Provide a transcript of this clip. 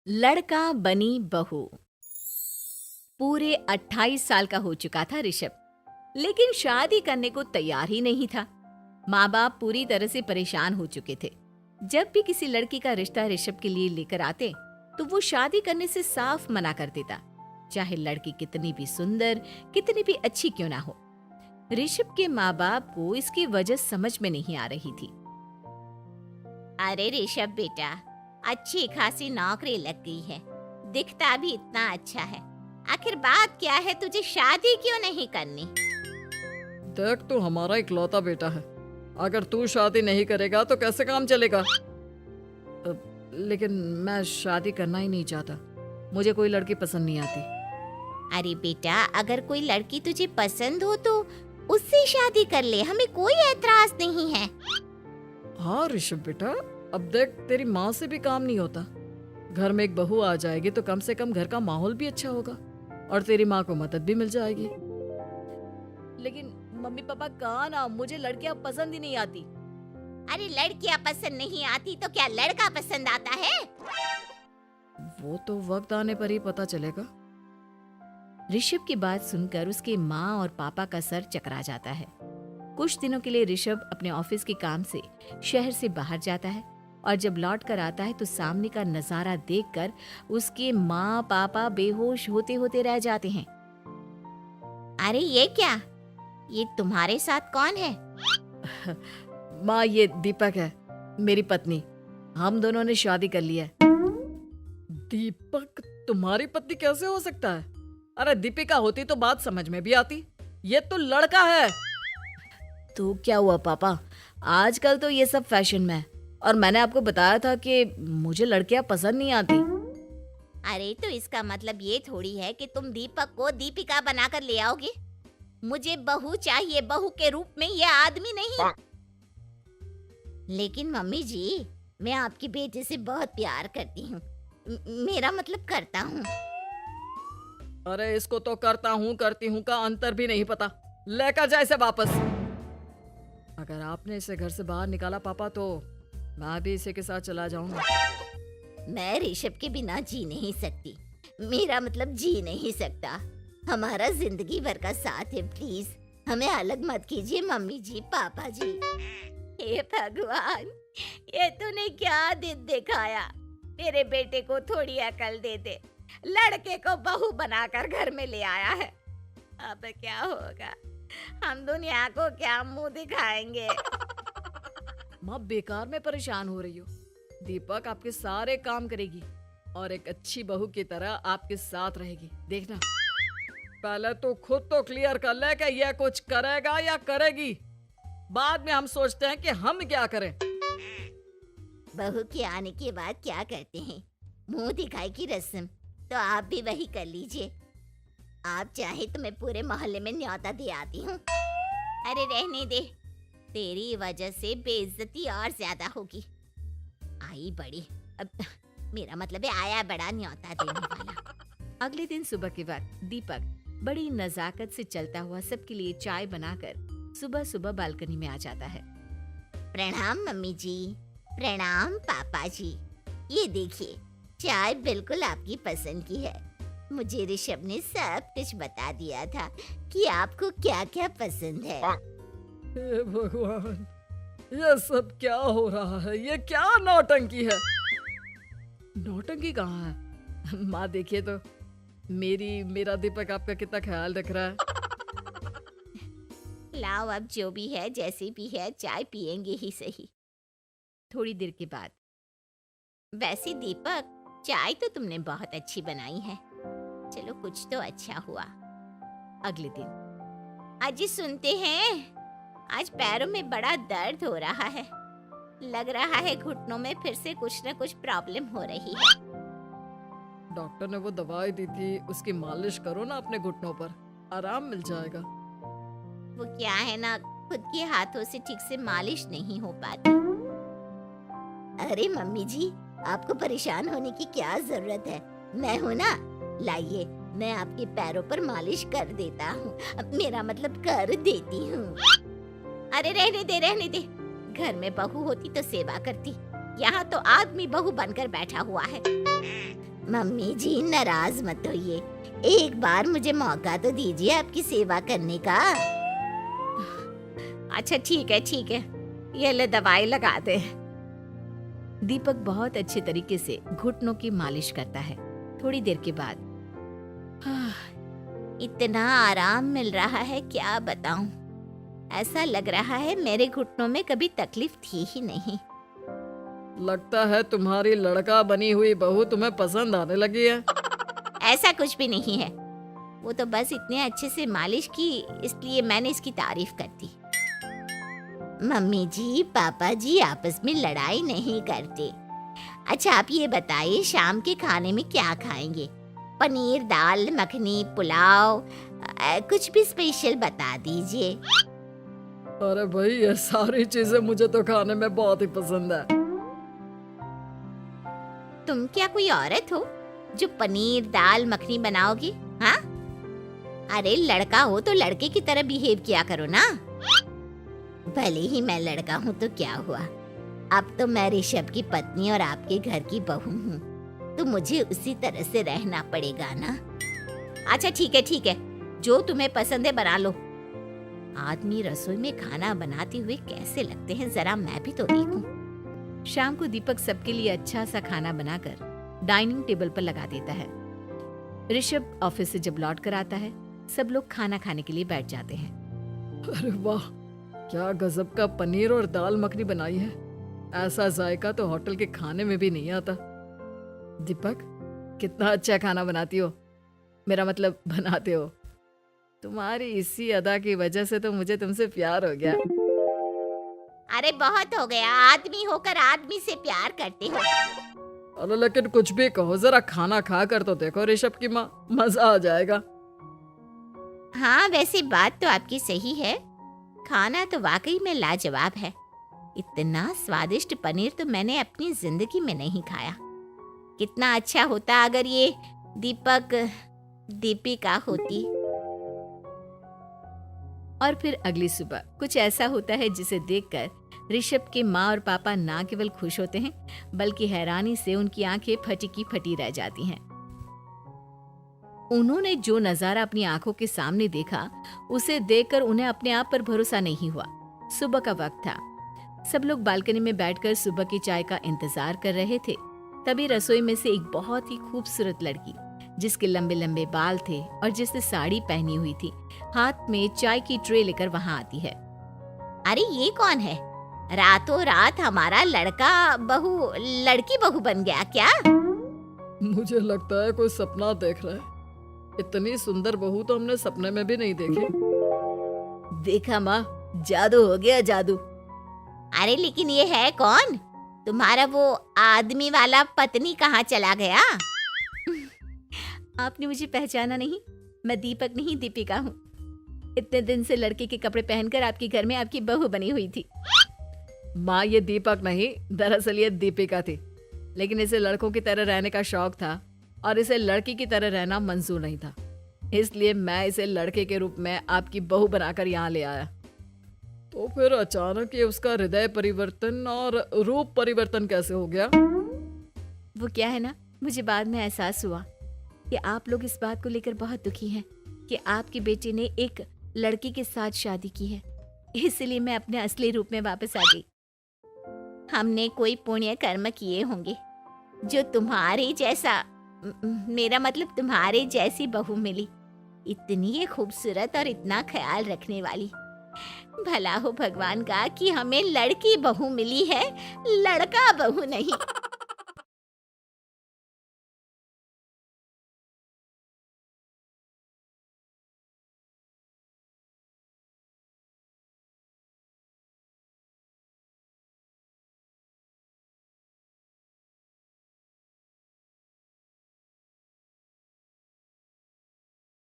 लड़का बनी बहू। पूरे 28 साल का हो चुका था ऋषभ, लेकिन शादी करने को तैयार ही नहीं था। माँ बाप पूरी तरह से परेशान हो चुके थे। जब भी किसी लड़की का रिश्ता ऋषभ के लिए लेकर आते तो वो शादी करने से साफ मना कर देता, चाहे लड़की कितनी भी सुंदर, कितनी भी अच्छी क्यों ना हो। ऋषभ के माँ बाप को इसकी वजह समझ में नहीं आ रही थी। अरे ऋषभ बेटा, अच्छी खासी नौकरी लग गई है, दिखता भी इतना अच्छा है, आखिर बात क्या है, तुझे शादी क्यों नहीं करनी? देख, तू हमारा इकलौता बेटा है। अगर तू शादी नहीं करेगा तो कैसे काम चलेगा? लेकिन मैं शादी करना ही नहीं चाहता। मुझे कोई लड़की पसंद नहीं आती। अरे बेटा, अगर कोई लड़की तुझे पसंद हो तो उससे शादी कर ले, हमें कोई ऐतराज नहीं है। हाँ ऋषभ बेटा, अब देख, तेरी माँ से भी काम नहीं होता। घर में एक बहू आ जाएगी तो कम से कम घर का माहौल भी अच्छा होगा और तेरी माँ को मदद भी मिल जाएगी। लेकिन मम्मी पापा कहा ना, मुझे लड़कियां पसंद ही नहीं आती। अरे लड़कियां पसंद नहीं आती तो क्या लड़का पसंद आता है? वो तो वक्त आने पर ही पता चलेगा। ऋषभ की बात सुनकर उसके माँ और पापा का सर चकरा जाता है। कुछ दिनों के लिए ऋषभ अपने ऑफिस के काम से शहर से बाहर जाता है और जब लौट कर आता है तो सामने का नजारा देखकर उसके माँ पापा बेहोश होते होते रह जाते हैं। अरे ये क्या, ये तुम्हारे साथ कौन है? माँ, ये दीपक है, मेरी पत्नी। हम दोनों ने शादी कर ली है। दीपक तुम्हारी पत्नी कैसे हो सकता है? अरे दीपिका होती तो बात समझ में भी आती। ये तो लड़का है। तो क्या हुआ पापा, आजकल तो ये सब फैशन में है और मैंने आपको बताया था कि मुझे लड़कियां पसंद नहीं आती। अरे तो इसका मतलब ये थोड़ी है कि तुम दीपक को दीपिका बनाकर ले आओगे। मुझे बहू चाहिए, बहू के रूप में, ये आदमी नहीं। लेकिन मम्मी जी, मैं आपकी बेटे से बहुत प्यार करती हूँ, मेरा मतलब करता हूँ। अरे इसको तो करता हूँ करती हूँ का अंतर भी नहीं पता। लेकर जाए इसे वापस। अगर आपने इसे घर से बाहर निकाला पापा तो मैं भी इसे के साथ चला जाऊंगा। मैं ऋषभ के बिना जी नहीं सकती, मेरा मतलब जी नहीं सकता। हमारा जिंदगी भर का साथ है, प्लीज हमें अलग मत कीजिए मम्मी जी, पापा जी। हे भगवान, ये तूने क्या दिन दिखाया? मेरे बेटे को थोड़ी अकल दे दे, लड़के को बहू बनाकर घर में ले आया है। अब क्या होगा, हम दुनिया को क्या मुंह दिखाएंगे? माँ, बेकार में परेशान हो रही हो। दीपक आपके सारे काम करेगी और एक अच्छी बहू की तरह आपके साथ रहेगी, देखना। पहले तो खुद तो क्लियर कर ले कि यह कुछ करेगा या करेगी, बाद में हम सोचते हैं कि हम क्या करें। बहू के आने के बाद क्या करते हैं, मुंह दिखाई की रस्म, तो आप भी वही कर लीजिए। आप चाहे तो मैं पूरे मोहल्ले में न्योता दे आती हूँ। अरे रहने दे, तेरी वजह से बेइज्जती और ज्यादा होगी। आई बड़ी, अब मेरा मतलब है आया बड़ा न्योता देने वाला। अगले दिन सुबह के वक्त दीपक बड़ी नजाकत से चलता हुआ सबके लिए चाय बनाकर सुबह सुबह बालकनी में आ जाता है। प्रणाम मम्मी जी, प्रणाम पापा जी। ये देखिए, चाय बिल्कुल आपकी पसंद की है। मुझे ऋषभ ने सब कुछ बता दिया था कि आपको क्या क्या पसंद है। हे भगवान, ये सब क्या हो रहा है? ये क्या नौटंकी है? नौटंकी कहाँ है? माँ देखिए तो, मेरा दीपक आपका कितना ख्याल रख रहा है। लाओ, अब जो भी है, जैसे भी है, चाय पियेंगे ही सही। थोड़ी देर के बाद, वैसे दीपक, चाय तो तुमने बहुत अच्छी बनाई है। चलो कुछ तो अच्छा हुआ। अगले दिन, अजी सुनते हैं, आज पैरों में बड़ा दर्द हो रहा है। लग रहा है घुटनों में फिर से कुछ न कुछ प्रॉब्लम हो रही है। डॉक्टर ने वो दवाई दी थी, उसकी मालिश करो ना अपने घुटनों पर, आराम मिल जाएगा। वो क्या है ना, खुद के हाथों से ठीक से मालिश नहीं हो पाती। अरे मम्मी जी, आपको परेशान होने की क्या जरूरत है, मैं हूँ ना। लाइए, मैं आपके पैरों पर मालिश कर देता हूँ, मेरा मतलब कर देती हूँ। अरे रहने दे, रहने दे। घर में बहू होती तो सेवा करती, यहाँ तो आदमी बहू बनकर बैठा हुआ है। मम्मी जी नाराज मत होइए, एक बार मुझे मौका तो दीजिए आपकी सेवा करने का। अच्छा ठीक है, ये ले दवाई लगा दे। दीपक बहुत अच्छे तरीके से घुटनों की मालिश करता है। थोड़ी देर के बाद इतना आराम मिल रहा है क्या बताऊं, ऐसा लग रहा है मेरे घुटनों में कभी तकलीफ थी ही नहीं। लगता है तुम्हारी लड़का बनी हुई बहू तुम्हें पसंद आने लगी है। ऐसा कुछ भी नहीं है, वो तो बस इतने अच्छे से मालिश की इसलिए मैंने इसकी तारीफ कर दी। मम्मी जी पापा जी आपस में लड़ाई नहीं करते। अच्छा आप ये बताइए शाम के खाने में क्या खाएंगे? पनीर दाल मखनी पुलाव कुछ भी स्पेशल बता दीजिए। अरे भाई ये सारी चीजें मुझे तो खाने में बहुत ही पसंद है। तुम क्या कोई औरत हो जो पनीर दाल मखनी बनाओगी? हाँ, अरे लड़का हो तो लड़के की तरह बिहेव किया करो ना। भले ही मैं लड़का हूँ तो क्या हुआ, अब तो मैं ऋषभ की पत्नी और आपके घर की बहू हूँ, तो मुझे उसी तरह से रहना पड़ेगा ना। अच्छा ठीक है, जो तुम्हें पसंद है बना लो। आदमी रसोई में खाना बनाते हुए कैसे लगते हैं जरा मैं भी तो देखूं। शाम को दीपक सबके लिए अच्छा सा खाना बनाकर डाइनिंग टेबल पर लगा देता है। ऋषभ ऑफिस से जब लौट कर आता है, सब लोग खाना खाने के लिए बैठ जाते हैं। अरे वाह, क्या गजब का पनीर और दाल मखनी बनाई है। ऐसा जायका तो होटल के खाने में भी नहीं आता। दीपक कितना अच्छा खाना बनाती हो, मेरा मतलब बनाते हो। तुम्हारी इसी अदा की वजह से तो मुझे तुमसे प्यार हो गया। अरे बहुत हो गया, आदमी होकर आदमी से प्यार करते हो। अरे लेकिन कुछ भी कहो, जरा खाना खा कर तो देखो ऋषभ की माँ, मजा आ जाएगा। हाँ वैसे बात तो आपकी सही है, खाना तो वाकई में लाजवाब है। इतना स्वादिष्ट पनीर तो मैंने अपनी जिंदगी में नहीं खाया। कितना अच्छा होता अगर ये दीपिका होती। और फिर अगली सुबह कुछ ऐसा होता है जिसे देखकर ऋषभ के माँ और पापा ना केवल खुश होते हैं बल्कि हैरानी से उनकी आंखें फटी की फटी रह जाती हैं। उन्होंने जो नजारा अपनी आंखों के सामने देखा उसे देखकर उन्हें अपने आप पर भरोसा नहीं हुआ। सुबह का वक्त था, सब लोग बालकनी में बैठकर सुबह की चाय का इंतजार कर रहे थे। तभी रसोई में से एक बहुत ही खूबसूरत लड़की जिसके लंबे लंबे बाल थे और जिसने साड़ी पहनी हुई थी, हाथ में चाय की ट्रे लेकर वहां आती है। अरे ये कौन है? रातों रात हमारा लड़की बहू बन गया क्या? मुझे लगता है कोई सपना देख रहा है। इतनी सुंदर बहू तो हमने सपने में भी नहीं देखी। देखा माँ, जादू हो गया जादू। अरे लेकिन ये है कौन? तुम्हारा वो आदमी वाला पत्नी कहाँ चला गया? आपने मुझे पहचाना नहीं? मैं दीपक नहीं दीपिका हूँ। इतने दिन से लड़के के कपड़े पहनकर आपके घर में आपकी बहू बनी हुई थी। माँ ये दीपक नहीं, दरअसल ये दीपिका थी, लेकिन इसे लड़कों की तरह रहने का शौक था और इसे लड़की की तरह रहना मंजूर नहीं था, इसलिए मैं इसे लड़के के रूप में आपकी बहू बनाकर यहाँ ले आया। तो फिर अचानक ये उसका हृदय परिवर्तन और रूप परिवर्तन कैसे हो गया? वो क्या है ना, मुझे बाद में एहसास हुआ कि आप लोग इस बात को लेकर बहुत दुखी हैं कि आपकी बेटी ने एक लड़की के साथ शादी की है, इसलिए मैं अपने असली रूप में वापस आ गई। हमने कोई पुण्य कर्म किए होंगे जो तुम्हारे जैसा, मेरा मतलब तुम्हारे जैसी बहू मिली, इतनी खूबसूरत और इतना ख्याल रखने वाली। भला हो भगवान का कि हमें लड़की बहू मिली है, लड़का बहू नहीं।